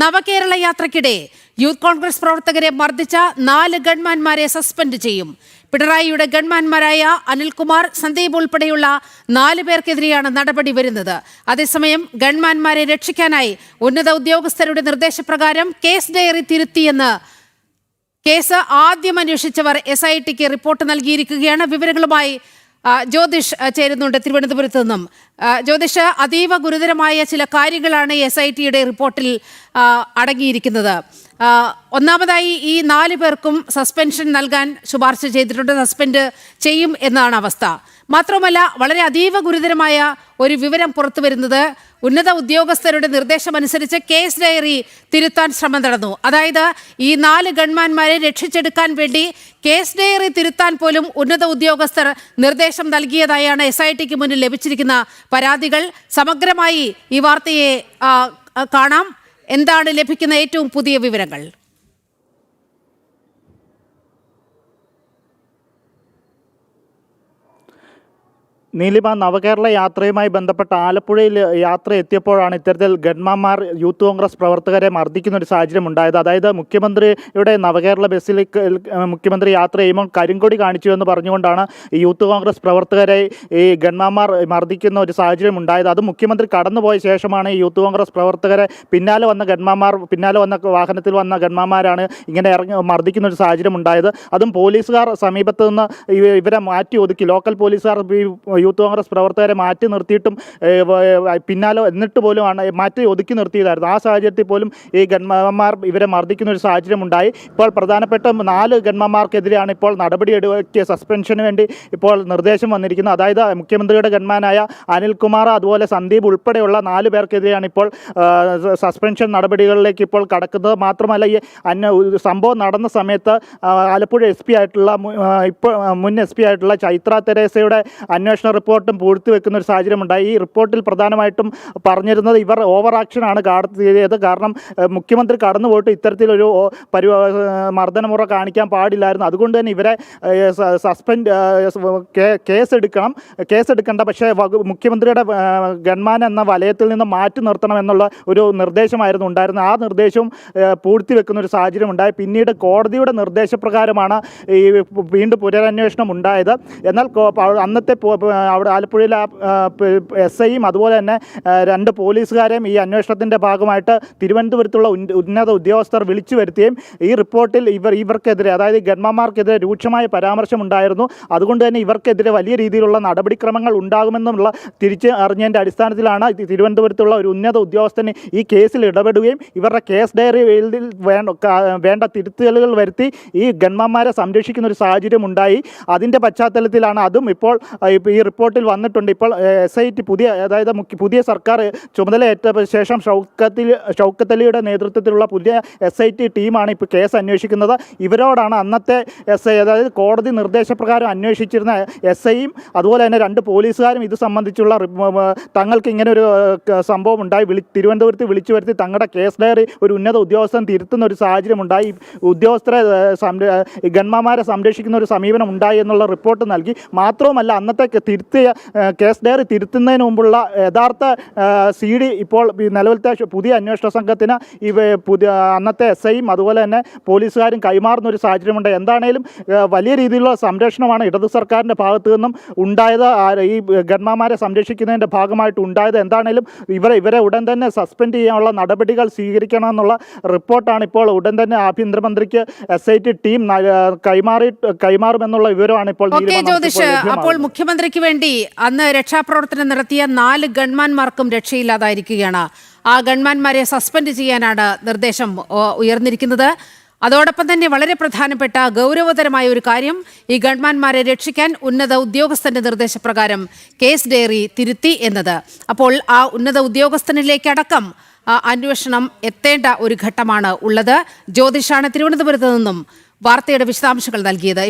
നവകേരള യാത്രയ്ക്കിടെ യൂത്ത് കോൺഗ്രസ് പ്രവർത്തകരെ മർദ്ദിച്ച 4 ഗൺമാൻമാരെ സസ്പെൻഡ് ചെയ്യും. പിണറായിയുടെ ഗൺമാൻമാരായ അനിൽകുമാർ, സന്ദീപ് ഉൾപ്പെടെയുള്ള 4 പേർക്കെതിരെയാണ് നടപടി വരുന്നത്. അതേസമയം ഗൺമാൻമാരെ രക്ഷിക്കാനായി ഉന്നത ഉദ്യോഗസ്ഥരുടെ നിർദ്ദേശപ്രകാരം കേസ് ഡയറി തിരുത്തിയെന്ന് കേസ് ആദ്യം അന്വേഷിച്ചവർ SITക്ക് റിപ്പോർട്ട് നൽകിയിരിക്കുകയാണ്. വിവരങ്ങളുമായി ജ്യോതിഷ് ചേരുന്നുണ്ട് തിരുവനന്തപുരത്ത് നിന്നും. ജ്യോതിഷ്, അതീവ ഗുരുതരമായ ചില കാര്യങ്ങളാണ് SITയുടെ റിപ്പോർട്ടിൽ അടങ്ങിയിരിക്കുന്നത്. ഒന്നാമതായി ഈ 4 പേർക്കും സസ്പെൻഷൻ നൽകാൻ ശുപാർശ ചെയ്തിട്ടുണ്ട്, സസ്പെൻഡ് ചെയ്യും എന്നാണ് അവസ്ഥ. മാത്രമല്ല, വളരെ അതീവ ഗുരുതരമായ ഒരു വിവരം പുറത്തു വരുന്നത് ഉന്നത ഉദ്യോഗസ്ഥരുടെ നിർദ്ദേശമനുസരിച്ച് കേസ് ഡയറി തിരുത്താൻ ശ്രമം നടന്നു. അതായത് ഈ 4 ഗൺമാൻമാരെ രക്ഷിച്ചെടുക്കാൻ വേണ്ടി കേസ് ഡയറി തിരുത്താൻ പോലും ഉന്നത ഉദ്യോഗസ്ഥർ നിർദ്ദേശം നൽകിയതായാണ് SITക്ക് മുന്നിൽ ലഭിച്ചിരിക്കുന്ന പരാതികൾ. സമഗ്രമായി ഈ വാർത്തയെ കാണാം. എന്താണ് ലഭിക്കുന്ന ഏറ്റവും പുതിയ വിവരങ്ങൾ? നീലിമ, നവകേരള യാത്രയുമായി ബന്ധപ്പെട്ട ആലപ്പുഴയിൽ യാത്ര എത്തിയപ്പോഴാണ് ഇത്തരത്തിൽ ഗൺമാന്മാർ യൂത്ത് കോൺഗ്രസ് പ്രവർത്തകരെ മർദ്ദിക്കുന്ന ഒരു സാഹചര്യം ഉണ്ടായത്. അതായത് മുഖ്യമന്ത്രിയുടെ നവകേരള ബസ്സിലേക്ക് മുഖ്യമന്ത്രി യാത്ര ചെയ്യുമ്പോൾ കരിങ്കൊടി കാണിച്ചു എന്ന് പറഞ്ഞുകൊണ്ടാണ് ഈ യൂത്ത് കോൺഗ്രസ് പ്രവർത്തകരെ ഈ ഗൺമാന്മാർ മർദ്ദിക്കുന്ന ഒരു സാഹചര്യം ഉണ്ടായത്. അത് മുഖ്യമന്ത്രി കടന്നുപോയ ശേഷമാണ് ഈ യൂത്ത് കോൺഗ്രസ് പ്രവർത്തകരെ പിന്നാലെ വന്ന വാഹനത്തിൽ വന്ന ഗൺമാന്മാരാണ് ഇങ്ങനെ ഇറങ്ങി മർദ്ദിക്കുന്ന ഒരു സാഹചര്യം ഉണ്ടായത്. അതും പോലീസുകാർ സമീപത്ത് നിന്ന് ഇവരെ മാറ്റി ഒതുക്കി. ലോക്കൽ പോലീസുകാർ യൂത്ത് കോൺഗ്രസ് പ്രവർത്തകരെ മാറ്റി നിർത്തിയിട്ടും പിന്നാലെ എന്നിട്ട് പോലുമാണ് മാറ്റി ഒതുക്കി നിർത്തിയതായിരുന്നു. ആ സാഹചര്യത്തിൽ പോലും ഈ ഗൺമാന്മാർ ഇവരെ മർദ്ദിക്കുന്ന ഒരു സാഹചര്യം ഉണ്ടായി. ഇപ്പോൾ പ്രധാനപ്പെട്ട 4 ഗൺമാന്മാർക്കെതിരെയാണ് ഇപ്പോൾ നടപടിയെടുക്കിയ സസ്പെൻഷന് വേണ്ടി ഇപ്പോൾ നിർദ്ദേശം വന്നിരിക്കുന്നത്. അതായത് മുഖ്യമന്ത്രിയുടെ ഗൺമാനായ അനിൽകുമാർ, അതുപോലെ സന്ദീപ് ഉൾപ്പെടെയുള്ള 4 പേർക്കെതിരെയാണ് ഇപ്പോൾ സസ്പെൻഷൻ നടപടികളിലേക്ക് ഇപ്പോൾ കടക്കുന്നത്. മാത്രമല്ല, ഈ സംഭവം നടന്ന സമയത്ത് ആലപ്പുഴ SP ആയിട്ടുള്ള മുൻ SP ആയിട്ടുള്ള ചൈത്ര തെരേസയുടെ അന്വേഷണ റിപ്പോർട്ടും പൂഴ്ത്തിവെക്കുന്ന ഒരു സാഹചര്യമുണ്ടായി. ഈ റിപ്പോർട്ടിൽ പ്രധാനമായിട്ടും പറഞ്ഞിരുന്നത് ഇവർ ഓവർ ആക്ഷനാണ് കാട്ടിയത്. കാരണം മുഖ്യമന്ത്രി കടന്നുപോയിട്ട് ഇത്തരത്തിലൊരു മർദ്ദനമുറ കാണിക്കാൻ പാടില്ലായിരുന്നു. അതുകൊണ്ട് തന്നെ ഇവരെ കേസെടുക്കണ്ട, പക്ഷേ മുഖ്യമന്ത്രിയുടെ ഗൺമാൻ എന്ന വലയത്തിൽ നിന്ന് മാറ്റി നിർത്തണമെന്നുള്ള ഒരു നിർദ്ദേശമായിരുന്നു ഉണ്ടായിരുന്നത്. ആ നിർദ്ദേശവും പൂഴ്ത്തിവെക്കുന്ന ഒരു സാഹചര്യം ഉണ്ടായി. പിന്നീട് കോടതിയുടെ നിർദ്ദേശപ്രകാരമാണ് ഈ വീണ്ടും പുനരന്വേഷണം ഉണ്ടായത്. എന്നാൽ അന്നത്തെ അവിടെ ആലപ്പുഴയിലെ SIയും അതുപോലെ തന്നെ 2 പോലീസുകാരെയും ഈ അന്വേഷണത്തിൻ്റെ ഭാഗമായിട്ട് തിരുവനന്തപുരത്തുള്ള ഉന്നത ഉദ്യോഗസ്ഥർ വിളിച്ചു വരുത്തുകയും ഈ റിപ്പോർട്ടിൽ ഇവർക്കെതിരെ, അതായത് ഗൺമാന്മാർക്കെതിരെ രൂക്ഷമായ പരാമർശമുണ്ടായിരുന്നു. അതുകൊണ്ട് തന്നെ ഇവർക്കെതിരെ വലിയ രീതിയിലുള്ള നടപടിക്രമങ്ങൾ ഉണ്ടാകുമെന്നുള്ള തിരിച്ച് അറിഞ്ഞതിൻ്റെ അടിസ്ഥാനത്തിലാണ് തിരുവനന്തപുരത്തുള്ള ഒരു ഉന്നത ഉദ്യോഗസ്ഥന് ഈ കേസിൽ ഇടപെടുകയും ഇവരുടെ കേസ് ഡയറിയിൽ വേണ്ട തിരുത്തലുകൾ വരുത്തി ഈ ഗൺമാന്മാരെ സംരക്ഷിക്കുന്ന ഒരു സാഹചര്യം ഉണ്ടായി. അതിൻ്റെ പശ്ചാത്തലത്തിലാണ് അതും ഇപ്പോൾ ഈ റിപ്പോർട്ടിൽ വന്നിട്ടുണ്ട്. ഇപ്പോൾ SIT അതായത് പുതിയ സർക്കാർ ചുമതലയേറ്റ ശേഷം ഷൗക്കത്ത് അലിയുടെ നേതൃത്വത്തിലുള്ള പുതിയ SIT ടീമാണ് ഇപ്പോൾ കേസ് അന്വേഷിക്കുന്നത്. ഇവരോടാണ് അന്നത്തെ SI, അതായത് കോടതി നിർദ്ദേശപ്രകാരം അന്വേഷിച്ചിരുന്ന SIയും അതുപോലെ തന്നെ 2 പോലീസുകാരും ഇത് സംബന്ധിച്ചുള്ള തങ്ങൾക്ക് ഇങ്ങനെ ഒരു സംഭവം ഉണ്ടായി തിരുവനന്തപുരത്ത് വിളിച്ചു വരുത്തി തങ്ങളുടെ കേസ് ഡയറി ഒരു ഉന്നത ഉദ്യോഗസ്ഥൻ തിരുത്തുന്ന ഒരു സാഹചര്യം ഉണ്ടായി. ഉദ്യോഗസ്ഥരെ ഗൺമാന്മാരെ സംരക്ഷിക്കുന്ന ഒരു സമീപനം ഉണ്ടായി എന്നുള്ള റിപ്പോർട്ട് നൽകി. മാത്രവുമല്ല, അന്നത്തെ കേസ് ഡയറി തിരുത്തുന്നതിന് മുമ്പുള്ള യഥാർത്ഥ CD ഇപ്പോൾ നിലവിലത്തെ പുതിയ അന്വേഷണ സംഘത്തിന് അന്നത്തെ SIയും അതുപോലെ തന്നെ പോലീസുകാരും കൈമാറുന്ന ഒരു സാഹചര്യമുണ്ട്. എന്താണേലും വലിയ രീതിയിലുള്ള സംരക്ഷണമാണ് ഇടതു സർക്കാരിൻ്റെ ഭാഗത്തു നിന്നും ഉണ്ടായത്. ഈ ഗൺമാന്മാരെ സംരക്ഷിക്കുന്നതിൻ്റെ ഭാഗമായിട്ട് ഉണ്ടായത്. എന്താണേലും ഇവരെ ഉടൻ തന്നെ സസ്പെൻഡ് ചെയ്യാനുള്ള നടപടികൾ സ്വീകരിക്കണമെന്നുള്ള റിപ്പോർട്ടാണ് ഇപ്പോൾ ഉടൻ തന്നെ ആഭ്യന്തരമന്ത്രിക്ക് SIT ടീം കൈമാറുമെന്നുള്ള വിവരമാണ് ഇപ്പോൾ. അപ്പോൾ മുഖ്യമന്ത്രിക്ക് വേണ്ടി അന്ന് രക്ഷാപ്രവർത്തനം നടത്തിയ 4 ഗൺമാന്മാർക്കും രക്ഷയില്ലാതായിരിക്കുകയാണ്. ആ ഗൺമാന്മാരെ സസ്പെൻഡ് ചെയ്യാനാണ് നിർദ്ദേശം ഉയർന്നിരിക്കുന്നത്. അതോടൊപ്പം തന്നെ വളരെ പ്രധാനപ്പെട്ട ഗൗരവതരമായ ഒരു കാര്യം, ഈ ഗൺമാന്മാരെ രക്ഷിക്കാൻ ഉന്നത ഉദ്യോഗസ്ഥന്റെ നിർദ്ദേശപ്രകാരം കേസ് ഡയറി തിരുത്തി എന്നത്. അപ്പോൾ ആ ഉന്നത ഉദ്യോഗസ്ഥനിലേക്കടക്കം അന്വേഷണം എത്തേണ്ട ഒരു ഘട്ടമാണ് ഉള്ളത്. ജ്യോതിഷാണ് തിരുവനന്തപുരത്ത് നിന്നും വാർത്തയുടെ വിശദാംശങ്ങൾ നൽകിയത്.